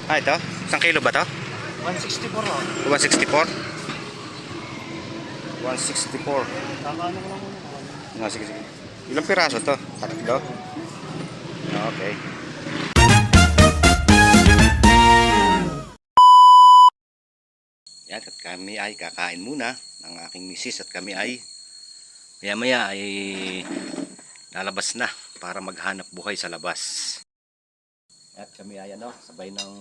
Ah, ito? Isang kilo ba to? 164 oh. 164? 164. Kakaano ko lang muna. Ah, sige, sige. Ilang piraso to? Tatlo? Ah, okay. Yan, at kami ay kakain muna ng aking misis at kami ay maya-maya ay lalabas na para maghanap buhay sa labas. At kami ay sabay ng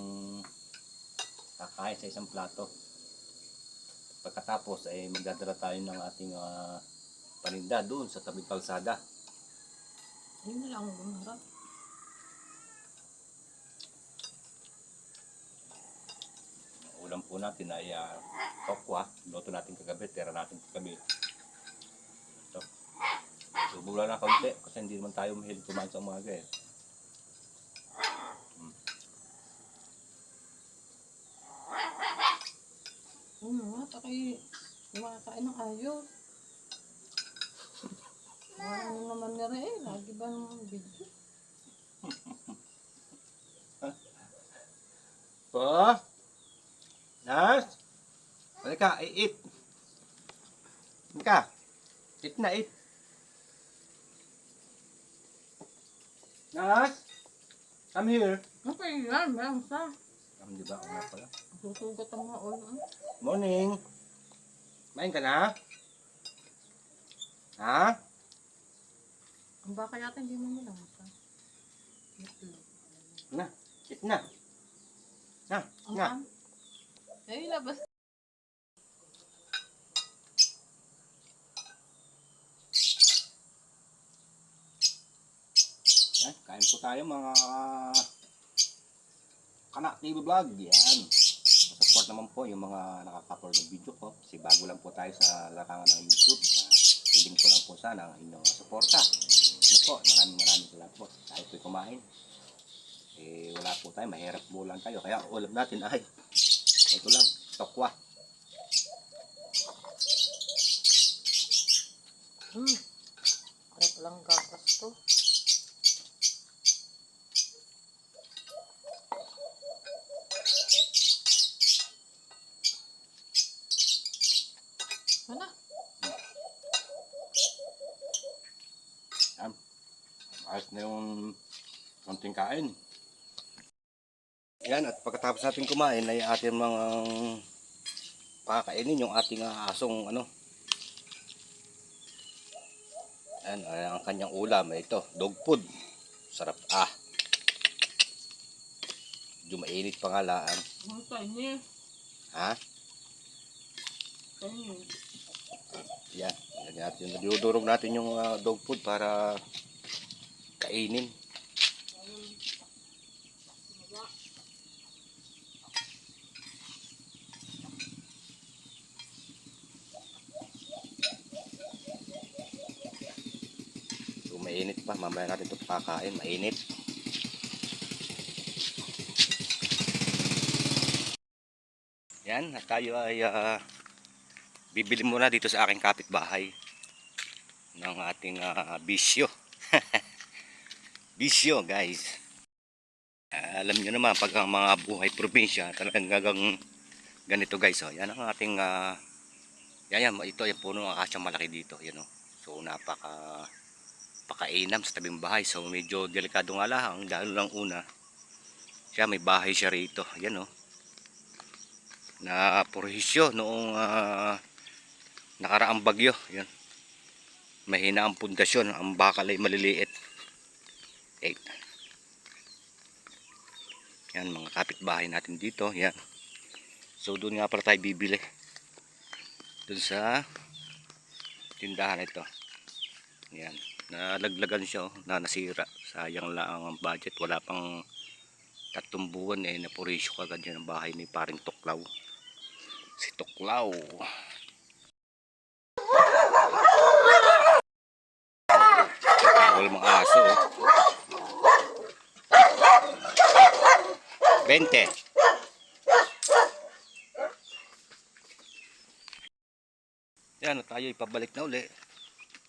kakain sa isang plato. Pagkatapos ay magdadala tayo ng ating paninda doon sa tabing kalsada. Yun na lang ang harap. Ulam po natin ay tokwa. Luto natin kagabi, tira natin kagabi. So, subula na kaunti kasi hindi naman tayo mahilig kumain sa umaga eh. Takay kumakain ng ayos. Ano naman nila eh, lagi ba ng video? Po? Nas? Halika, eat. Halika. Eat na, eat. Nas? Come here. Okay yan, meron sa. Di ba? Ako nga pala. Susugat ang mga ulo. Morning. Main ka na? Ha? Ang baka yata hindi mo nilamasa. Na, eat na. Na, na. Eh, labas. Yan, kain po tayo mga Kanak TV Vlog. Yan. Support naman po yung mga nakaka-upload ng video ko. Kasi bago lang po tayo sa larangan ng YouTube. Piling ko lang po sana ang inyong suporta. Ano po, maraming salamat po. Tayo po'y kumain. Eh, wala po tayo. Mahirap po lang tayo. Kaya ulam natin ay ito lang, tokwa. Kaya palang gatas to. Ano? Yan. Ayos na yung konting kain. Yan, at pagkatapos natin kumain ay atin mga pakakainin yung ating asong Yan, ang kanyang ulam ay ito, dog food. Sarap Medyo mainit pa nga laan. Ang tiny. Ha? Tiny. Yan, yan natin. Nadudurog natin yung dog food para kainin. So mainit pa, mamaya natin ito kakain, mainit. Yan, at tayo ay bibili muna dito sa aking kapitbahay ng ating bisyo. Bisyo, guys. Alam nyo naman, pag ang mga buhay probinsya, talagang gagang ganito, guys. Oh. Yan ang ating, ito yung puno ng akasyang malaki dito. Yan, oh. So, napakainam sa tabing bahay. So, medyo delikado nga lang. Dahil lang una, may bahay siya rito. Yan, oh. Na prohisyo noong nakaraang bagyo. Yan. Mahina ang pundasyon, ang bakal ay maliliit. Yan, mga kapitbahay natin dito. Yan. So doon nga pala tayo bibili. Doon sa tindahan ito. Yan. Nalaglagan siya, nasira. Sayang lang ang budget. Wala pang 3 buwan napurisyo kagad yan ang bahay ni paring Tuklaw. Si Tuklaw. Wala mga aso. 20. Yan, tayo ipabalik na uli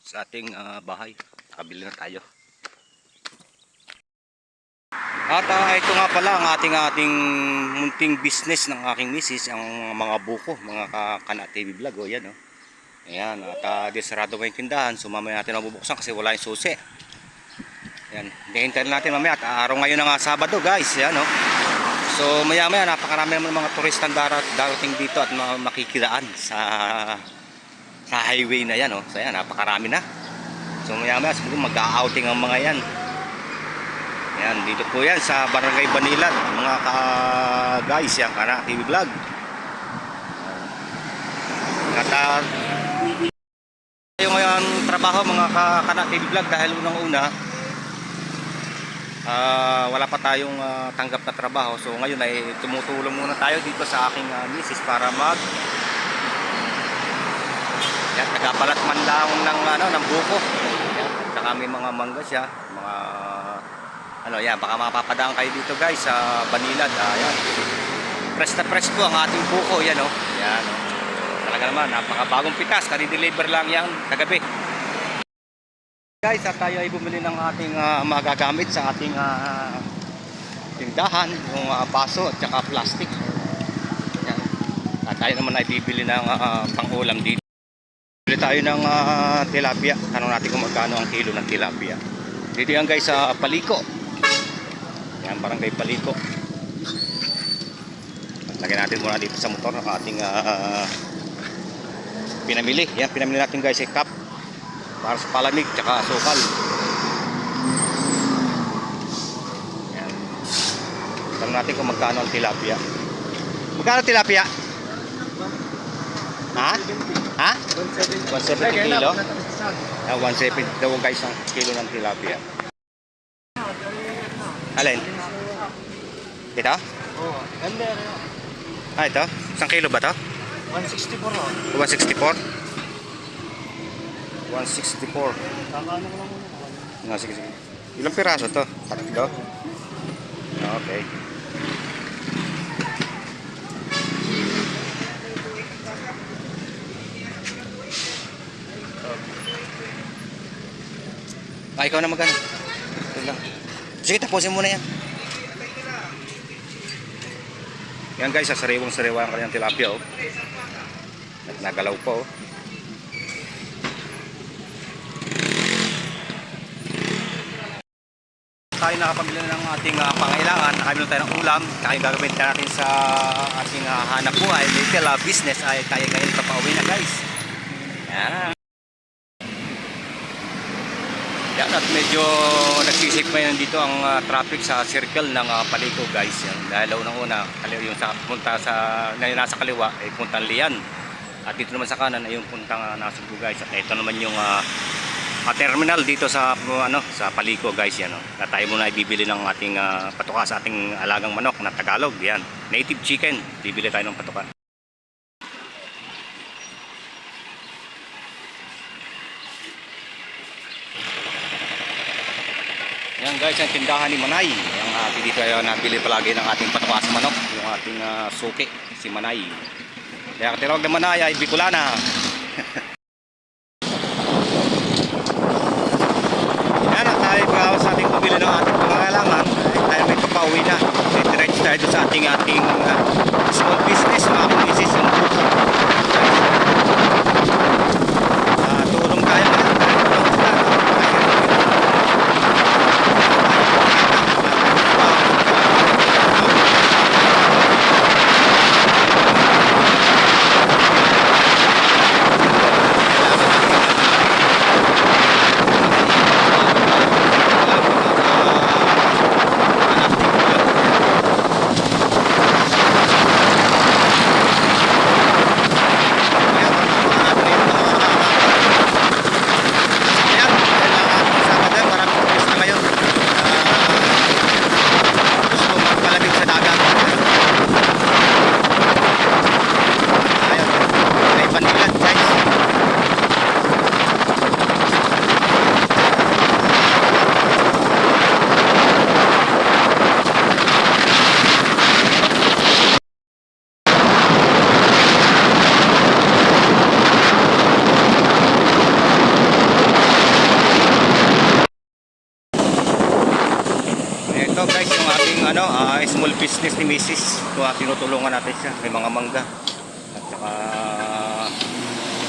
sa ating bahay. Nakabili na tayo. At ito nga pala ang ating munting business ng aking misis, ang mga buko, mga Kana TV vlog. O yan, oh. Ayan, at disarado pa yung tindahan. So mamaya natin mabubuksan kasi wala yung susi. Ayan, hintayin natin mamaya. At araw ngayon na nga Sabado, guys. Ayan, oh. So maya maya napakarami naman mga turistang darating dito at makikiraan sa highway na yan, oh. So ayan, napakarami na. So maya maya siguro mag-outing ang mga yan. Yan, dito po yan sa Barangay Banilan, mga guys, yan, Kana TV vlog. At yung ngayon trabaho mga Kana TV vlog dahil unang-una wala pa tayong tanggap na trabaho. So ngayon ay tumutulong muna tayo dito sa aking misis para yan, nagapalat man lang ng buko. Yan, saka may mga mangga siya, mga yan, baka mapapadaan kayo dito guys sa Banilan. Ayan. Press na press po ang ating buko, yan, oh. Yan, oh. Talaga naman, napakabagong pitas, kani-deliver lang yan kagabi. Guys, at tayo ay bumili ng ating magagamit sa ating tindahan, yung baso at saka plastic. Yan. At tayo naman ay bibili ng pang-ulam dito. Bili tayo ng tilapia. Tanong natin kung magkano ang kilo ng tilapia. Dito yan guys sa Paliko. Yan, Barangay Paliko. Lagyan natin muna dito sa motor ng ating pinamili. Yan, pinamili natin guys ay cup para sa palamig tsaka sukal. Yan. Tanong natin kung magkano ang tilapia. Magkano tilapia? Ha? Ha? 170 kilo? 170 daw guys ang kilo ng tilapia. Alin? Ito? Oo. Ganda. Ito? Isang kilo ba ito? 164 ho. 164? 164. Kakaano ko lang muna. Sige. Ilang piraso to? Tatlo? Okay. Ikaw na magano. Ito lang. Sige, tapusin muna yan. Yan guys, sariwang-sariwa ang kanyang tilapia, oh. At nagalaw pa, oh. Tayo nakapamili na ng ating pangailangan. Nakabili tayo ng ulam. Kaya gagawin natin sa ating hanap buhay. Little business ay tayo ngayon papauwi na guys. Yan. Yan, at medyo nagsisik pa yan dito ang traffic sa circle ng Paliko guys. Yan. Dahil unang-una, yung sa punta sa nasa kaliwa ay puntang Lian. At dito naman sa kanan ay yung puntang Nasugbu guys. At ito naman yung terminal dito sa sa Paliko guys yan. At tayo muna ay bibili ng ating patuka sa ating alagang manok na Tagalog. Yan, native chicken. Bibili tayo ng patuka. Yan guys, ang tindahan ni Manay. Ang dito ay nabili palagi ng ating patuka sa manok, yung ating suki, si Manay. Kaya katilawag ng Manay ay Bicolana. Yan, at tayo pagkawas sa ating pabili ng ating pangangailangan. Tayo may papauwi na. Diretso tayo sa ating small business, mga business yung buko. Tulong tayo na. business ni Mrs. Tinutulungan natin siya. May mga mangga. At saka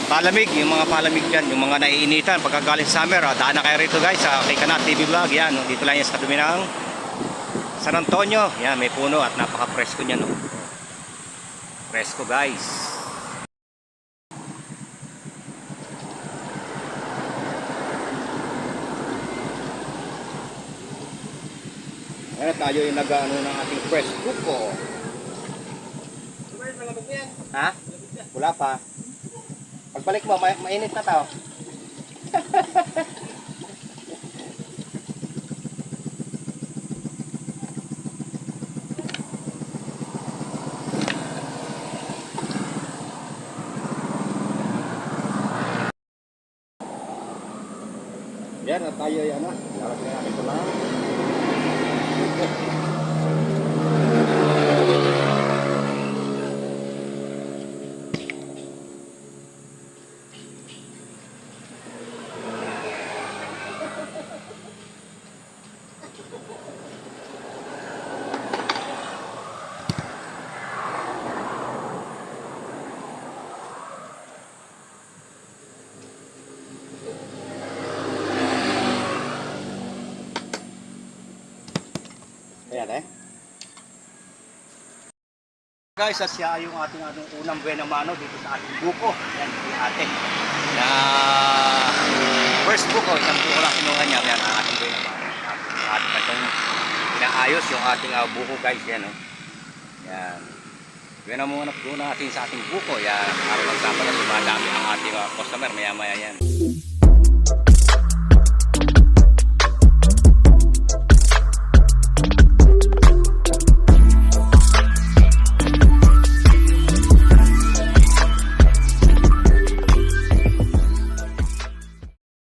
palamig, yung mga palamig dyan, yung mga naiinitan pagkagaling summer. Daan na kayo rito guys sa kay Kanat TV Vlog. Yan, no? Dito lang yan sa kadumi ng San Antonio. Yan, may puno at napaka-presko niya. No? Presko guys. Ngayon tayo yung nag-ano ng ating fresh buko. Ha? Wala pa. Pagbalik mo, mainit na tao. Yan, at tayo yan na. Lalagyan natin ito lang. Ayan eh. Guys, asya yung ating unang buena mano dito sa ating buko. Ayan, si ate. Na first buko, isang buko lang kinuha niya. Ayan, ang ating buena mano. Ating itong inaayos yung ating buko guys. Yan o. Yan. Buena muna natin sa ating buko. Yan, para magsama na dumadami ang ating customer. Maya maya yan.